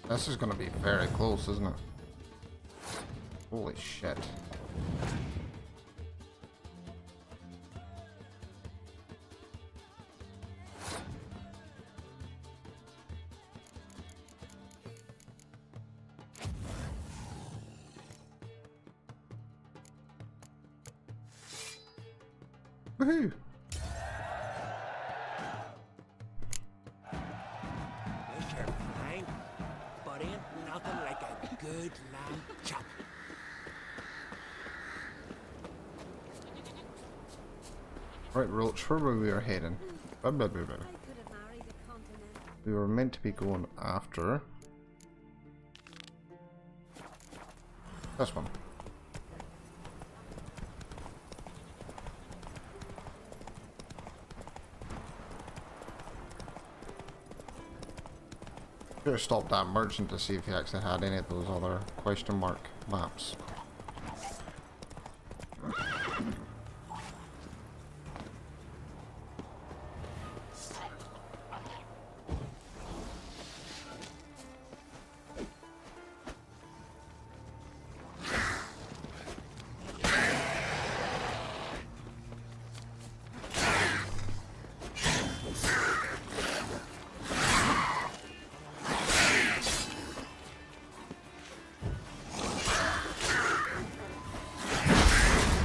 This is gonna be very close, isn't it? Holy shit. Woohoo! This are fine, but ain't nothing like a good lamb chop. Right, Roach, where were we heading? Blah, blah, blah, blah. I could have married a continent. We were meant to be going after this one. Should have stopped that merchant to see if he actually had any of those other question mark maps.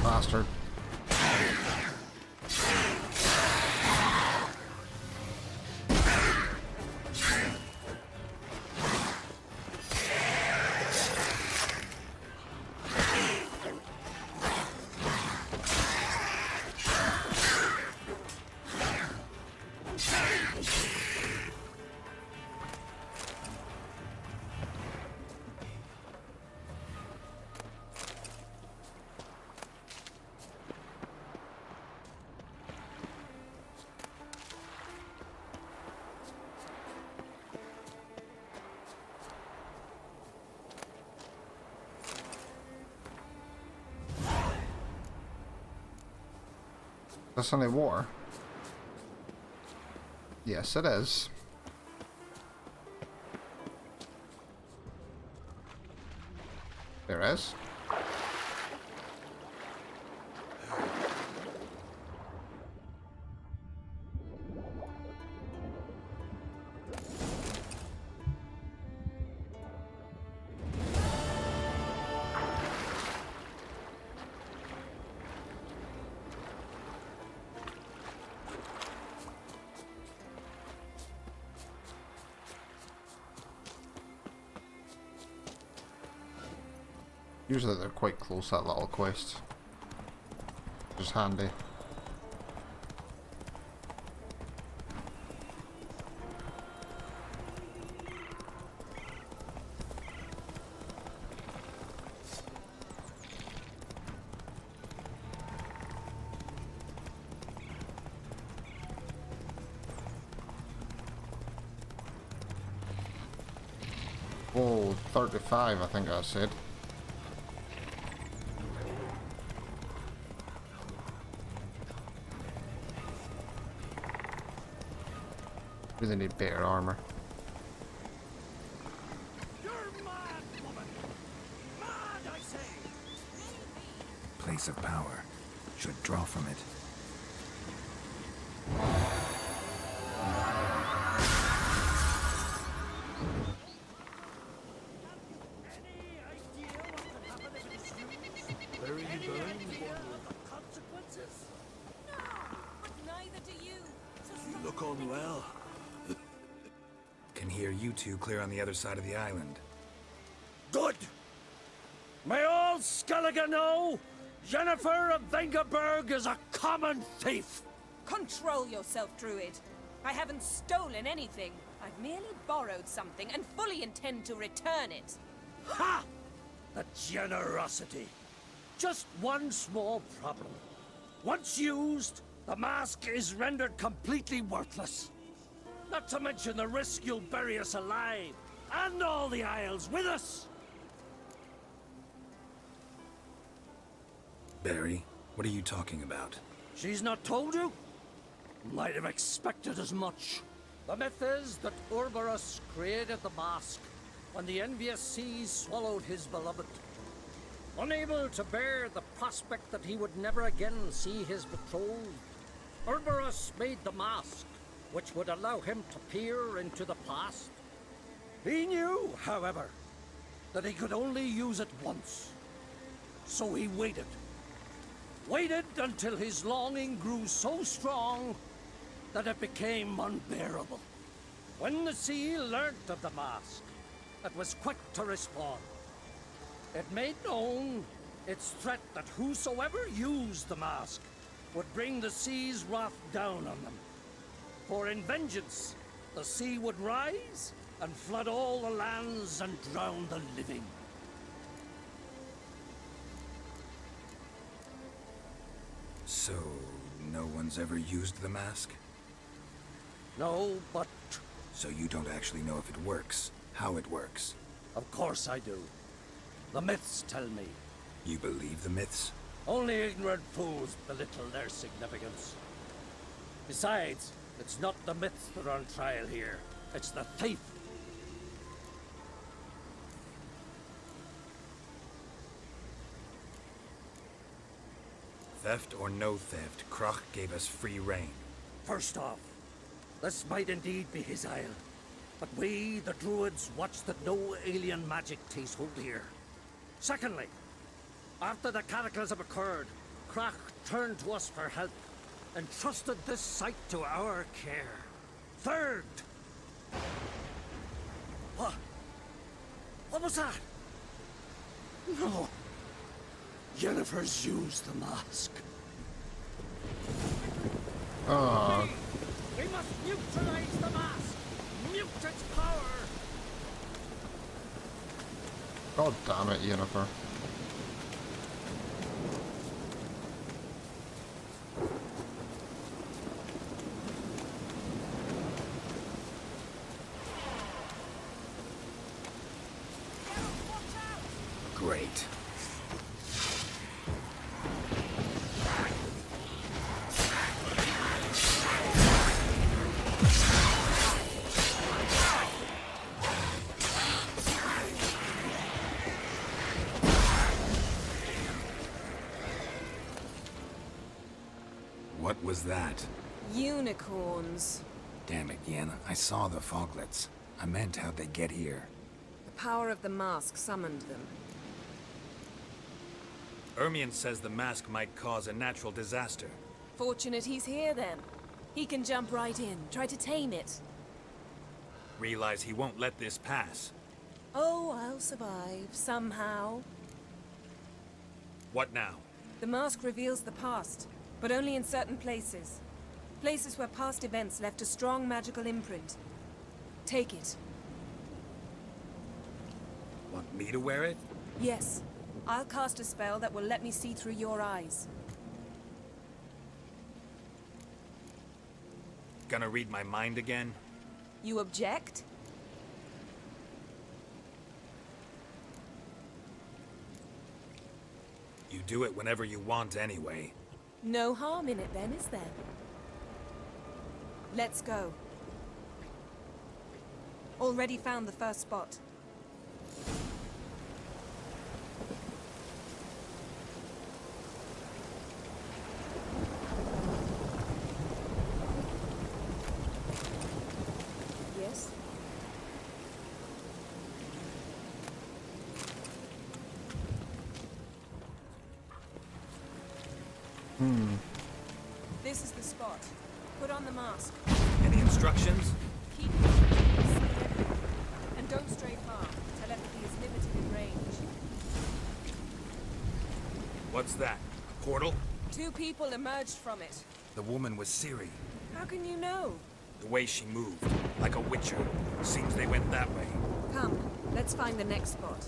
Bastard. This any war? Yes, it is. There is. Usually they're quite close, that little quest. Just handy. Oh, 35 I think I said. Really need better armor. You're mad, woman! Mad, I say! Place of power. Should draw from it. Any idea what could happen if it is used? Where are you going? Any idea of the consequences? No, but neither do you. So You stop look thinking. unwell. Can hear you two clear on the other side of the island. Good! May all Skellige know Jennifer of Vengerberg is a common thief! Control yourself, Druid. I haven't stolen anything. I've merely borrowed something and fully intend to return it. Ha! The generosity. Just one small problem. Once used, the mask is rendered completely worthless. Not to mention the risk you'll bury us alive, and all the Isles with us! Barry, what are you talking about? She's not told you? Might have expected as much. The myth is that Urberus created the mask, when the envious seas swallowed his beloved. Unable to bear the prospect that he would never again see his betrothed, Urberus made the mask, which would allow him to peer into the past. He knew, however, that he could only use it once. So he waited. Waited until his longing grew so strong that it became unbearable. When the sea learnt of the mask, it was quick to respond. It made known its threat that whosoever used the mask would bring the sea's wrath down on them. For in vengeance, the sea would rise and flood all the lands and drown the living. So, no one's ever used the mask? No, but So you don't actually know if it works, how it works. of course I do. The myths tell me. You believe the myths? Only ignorant fools belittle their significance. Besides, it's not the myths that are on trial here. It's the thief. Theft or no theft, Krach gave us free rein. First off, this might indeed be his isle. But we, the Druids, watch that no alien magic takes hold here. Secondly, after the cataclysm occurred, Krach turned to us for help, and trusted this site to our care. Third... What? What was that? No. Yennefer's used the mask. Oh, We must neutralize the mask! Mute its power! god damn it, Yennefer. Great. What was that? Unicorns. Damn it, Yenna. I saw the foglets. I meant how'd they get here. The power of the mask summoned them. Ermion says the mask might cause a natural disaster. Fortunate he's here then. He can jump right in, try to tame it. Realize he won't let this pass. Oh, I'll survive, somehow. What now? The mask reveals the past, but only in certain places. Places where past events left a strong magical imprint. Take it. Want me to wear it? Yes. I'll cast a spell that will let me see through your eyes. Gonna read my mind again? You object? You do it whenever you want anyway. No harm in it then, is there? Let's go. Already found the first spot. Yes? This is the spot. Put on the mask. Any instructions? Keep it safe. And don't stray far. Telepathy is limited in range. What's that? A portal? 2 people emerged from it. The woman was Ciri. How can you know? The way she moved, like a witcher. Seems they went that way. Come, let's find the next spot.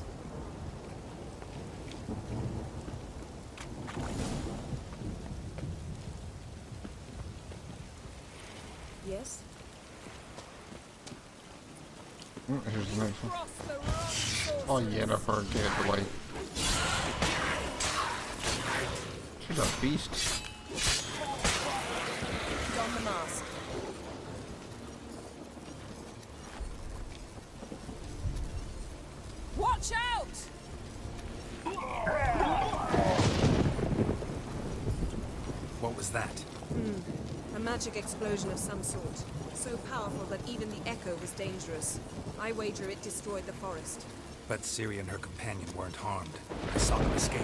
Yes? Here's the next one. Cross the road, Oh, sorceress. Yennefer, get it away. She's a beast. Don the mask. Watch out! What was that? A magic explosion of some sort. So powerful that even the echo was dangerous. I wager it destroyed the forest. But Ciri and her companion weren't harmed. I saw them escape.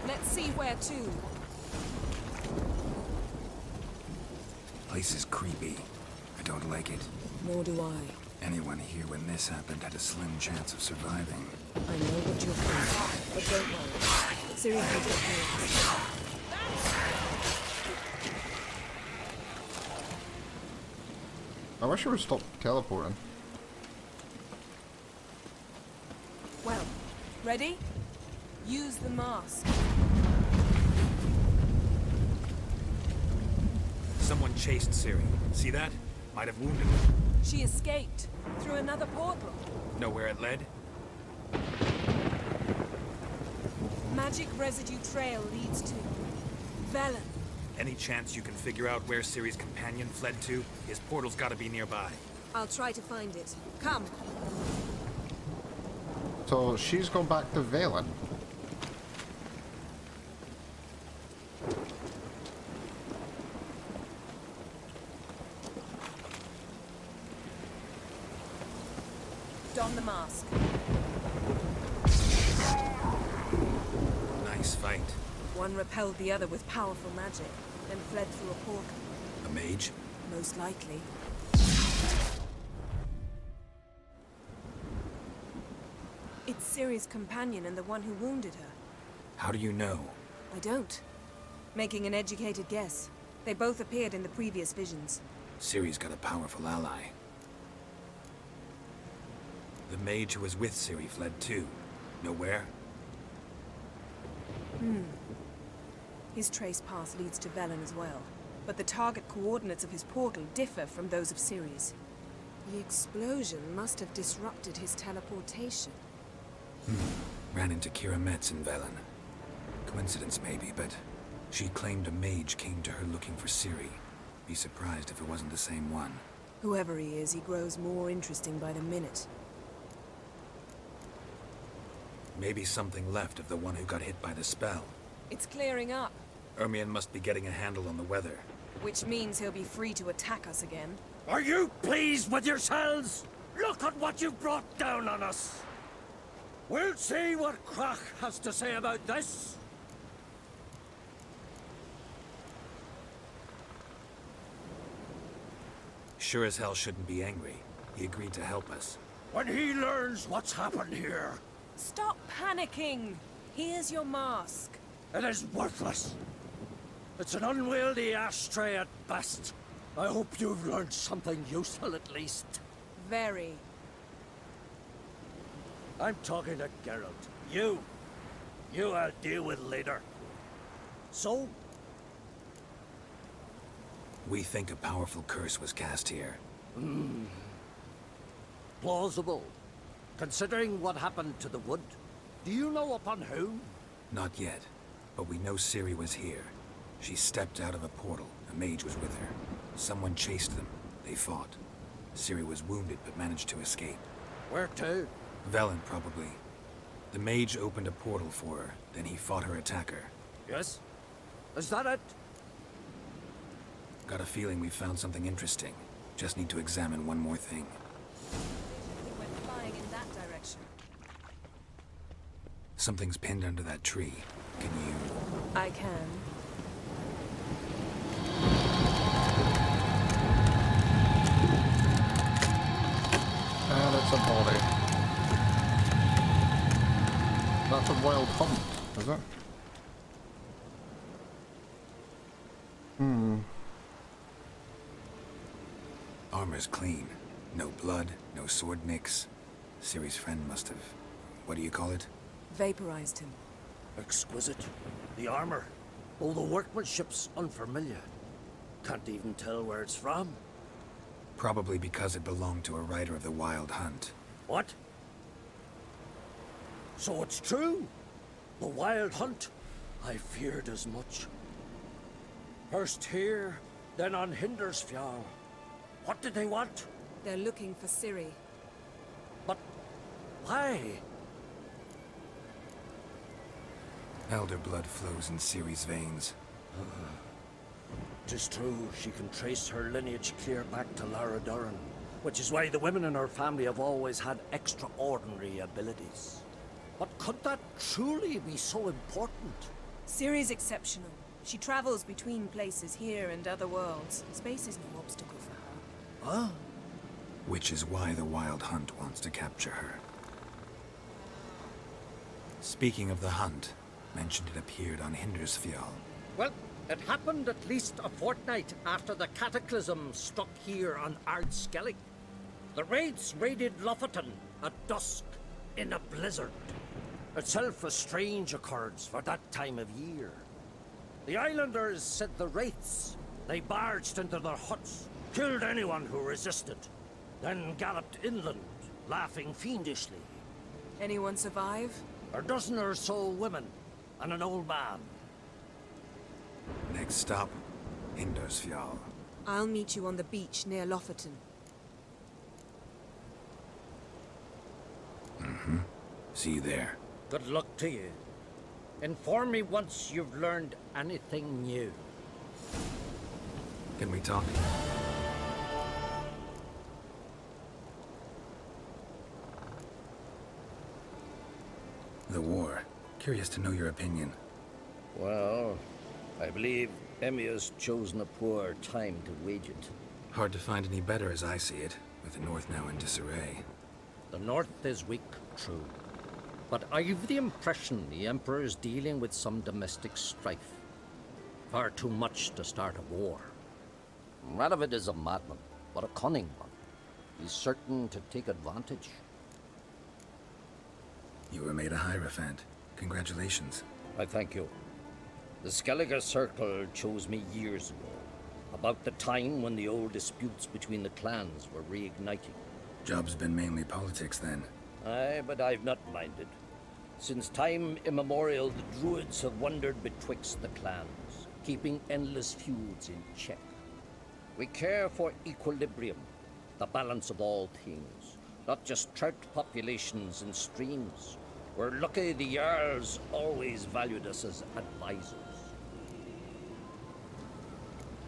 Let's see where to. Place is creepy. I don't like it. Nor do I. Anyone here when this happened had a slim chance of surviving. I know what you're thinking, but don't worry. Ciri can take care of this. I wish I would stop teleporting. Well, ready? Use the mask. Someone chased Ciri. See that? Might have wounded her. She escaped through another portal. Know where it led? Magic residue trail leads to Velen. Any chance you can figure out where Ciri's companion fled to? His portal's gotta be nearby. I'll try to find it. Come. So she's gone back to Valen. Don the mask. Nice fight. One repelled the other with powerful magic, then fled through a portal. A mage? Most likely. It's Ciri's companion and the one who wounded her. How do you know? I don't. Making an educated guess. They both appeared in the previous visions. Ciri's got a powerful ally. The mage who was with Ciri fled too. Know where? His trace path leads to Velen as well. But the target coordinates of his portal differ from those of Ciri's. The explosion must have disrupted his teleportation. Ran into Kira Metz in Velen. Coincidence maybe, but she claimed a mage came to her looking for Ciri. Be surprised if it wasn't the same one. Whoever he is, he grows more interesting by the minute. Maybe something left of the one who got hit by the spell. It's clearing up, Ermion must be getting a handle on the weather. which means he'll be free to attack us again. Are you pleased with yourselves? Look at what you've brought down on us. We'll see what Crach has to say about this. Sure as hell shouldn't be angry. He agreed to help us. When he learns what's happened here, Stop panicking! Here's your mask. it is worthless. It's an unwieldy ashtray at best. I hope you've learned something useful at least. Very. I'm talking to Geralt. You I'll deal with later. So, We think a powerful curse was cast here. plausible. Considering what happened to the wood, do you know upon whom? Not yet, but we know Ciri was here. She stepped out of a portal. A mage was with her. Someone chased them. They fought. Ciri was wounded but managed to escape. Where to? Velen, probably. The mage opened a portal for her, then he fought her attacker. Yes? Is that it? Got a feeling we found something interesting. Just need to examine one more thing. He went flying in that direction. Something's pinned under that tree. Can you... I can. And it's a body. That's a wild hunt, is it? Armor's clean. No blood, no sword nicks. Ciri's friend must have... What do you call it? Vaporized him. Exquisite. The armor. All the workmanship's unfamiliar. Can't even tell where it's from. Probably because it belonged to a rider of the Wild Hunt. What? So it's true? The Wild Hunt? I feared as much. First here, then on Hindersfjall. What did they want? They're looking for Ciri. But why? Elder blood flows in Ciri's veins. 'Tis true, she can trace her lineage clear back to Lara Duran, which is why the women in her family have always had extraordinary abilities. But could that truly be so important? Ciri's exceptional. She travels between places here and other worlds. Space is no obstacle for her. Huh? Which is why the Wild Hunt wants to capture her. Speaking of the hunt, mentioned it appeared on Hindersfjall. Well, it happened at least a fortnight after the cataclysm struck here on Ardskellig. The raids raided Lofoten at dusk in a blizzard. Itself a strange occurrence for that time of year. The islanders said the wraiths. They barged into their huts, killed anyone who resisted, then galloped inland, laughing fiendishly. Anyone survive? A dozen or so women and an old man. Next stop, Hindersfjall. I'll meet you on the beach near Lofoten. See you there. Good luck to you. Inform me once you've learned anything new. Can we talk? The war. Curious to know your opinion. Well, I believe Emmia's chosen a poor time to wage it. Hard to find any better as I see it, with the North now in disarray. The North is weak, true. But I've the impression the Emperor is dealing with some domestic strife. Far too much to start a war. Radovid is a madman, but a cunning one. He's certain to take advantage. You were made a Hierophant. Congratulations. I thank you. The Skellige Circle chose me years ago, about the time when the old disputes between the clans were reigniting. Job's been mainly politics then. Aye, but I've not minded. Since time immemorial, the Druids have wandered betwixt the clans, keeping endless feuds in check. We care for equilibrium, the balance of all things, not just trout populations and streams. We're lucky the Jarls always valued us as advisors.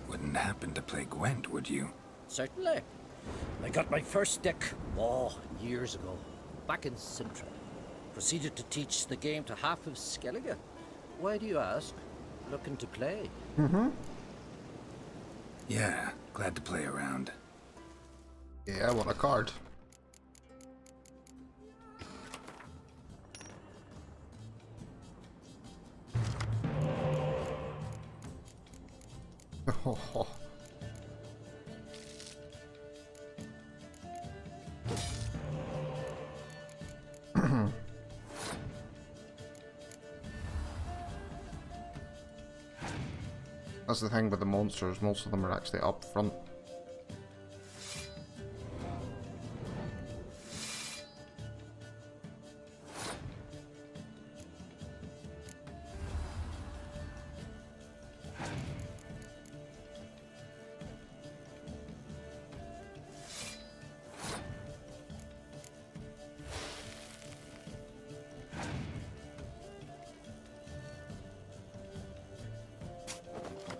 Wouldn't happen to play Gwent, would you? Certainly. I got my first deck, years ago, back in Sintra. Proceeded to teach the game to half of Skellige. Why do you ask? Looking to play? Yeah, glad to play around. Yeah, I want a card. Oh, that's the thing with the monsters, most of them are actually up front.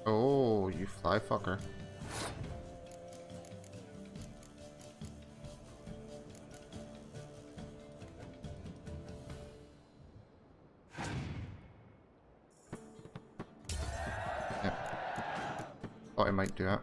Oh, you fly fucker. Yep. Thought I might do that.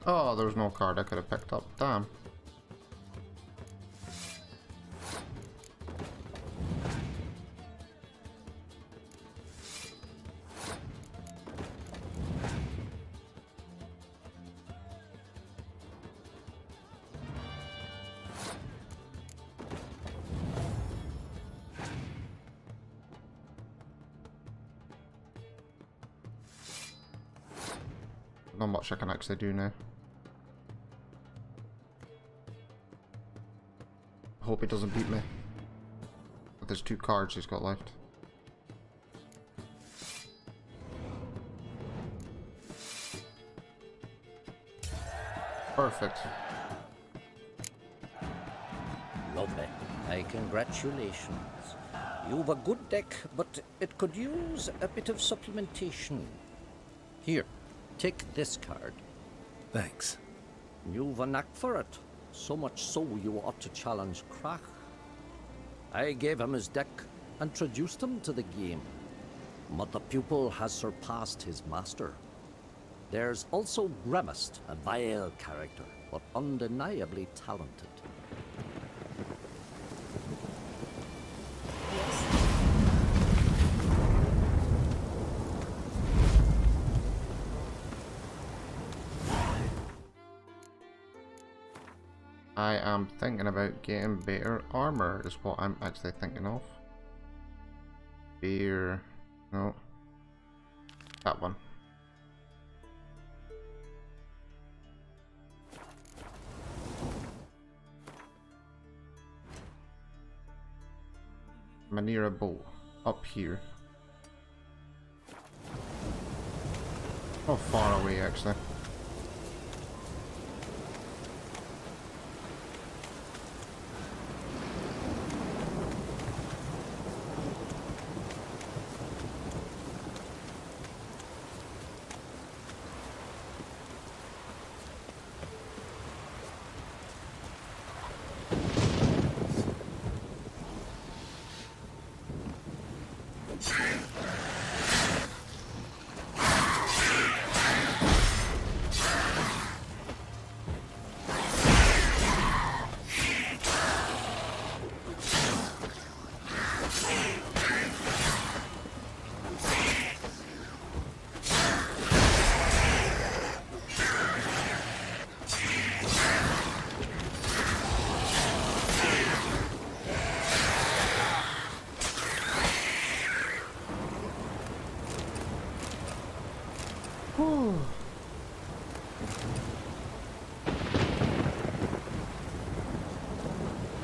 Oh, there was no card I could have picked up. Damn. Not much I can actually do now. Hope he doesn't beat me. But there's 2 cards he's got left. Perfect. Lovely. My congratulations. You've a good deck, but it could use a bit of supplementation. Here, take this card. Thanks. You've a knack for it. So much so you ought to challenge Krach. I gave him his deck, introduced him to the game. But the pupil has surpassed his master. There's also Gremist, a vile character, but undeniably talented. I am thinking about getting better armor, is what I'm actually thinking of. Beer. No. That one. Manira bolt. Up here. Oh, far away actually.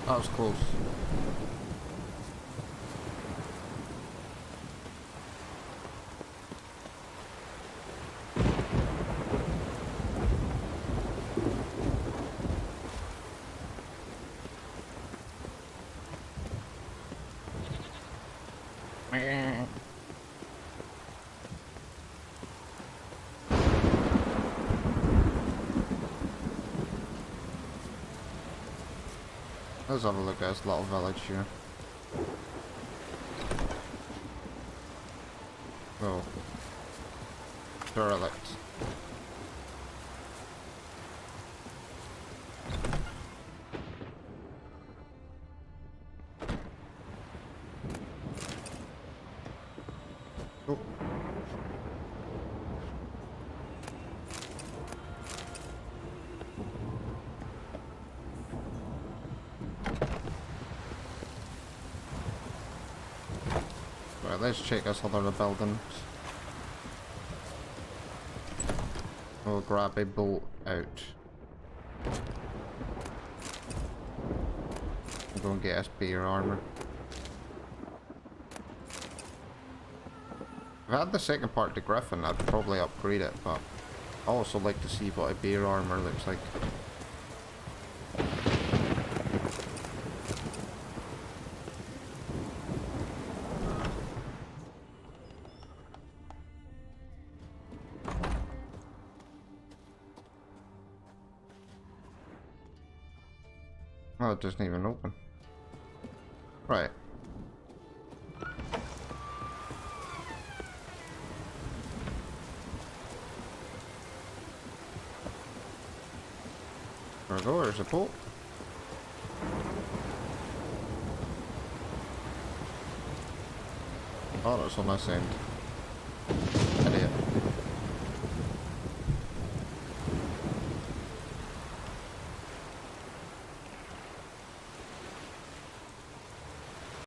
That was close. Let's have a look at this little village here. Oh. Derelict. Oh. Right, let's check this other buildings. We'll grab a bolt out. We'll go and get us better armor. If I had the second part to Griffin, I'd probably upgrade it, but I also like to see what a bear armor looks like. Oh, it doesn't even open. Right. There we go, there's a boat. Oh, that's on this end.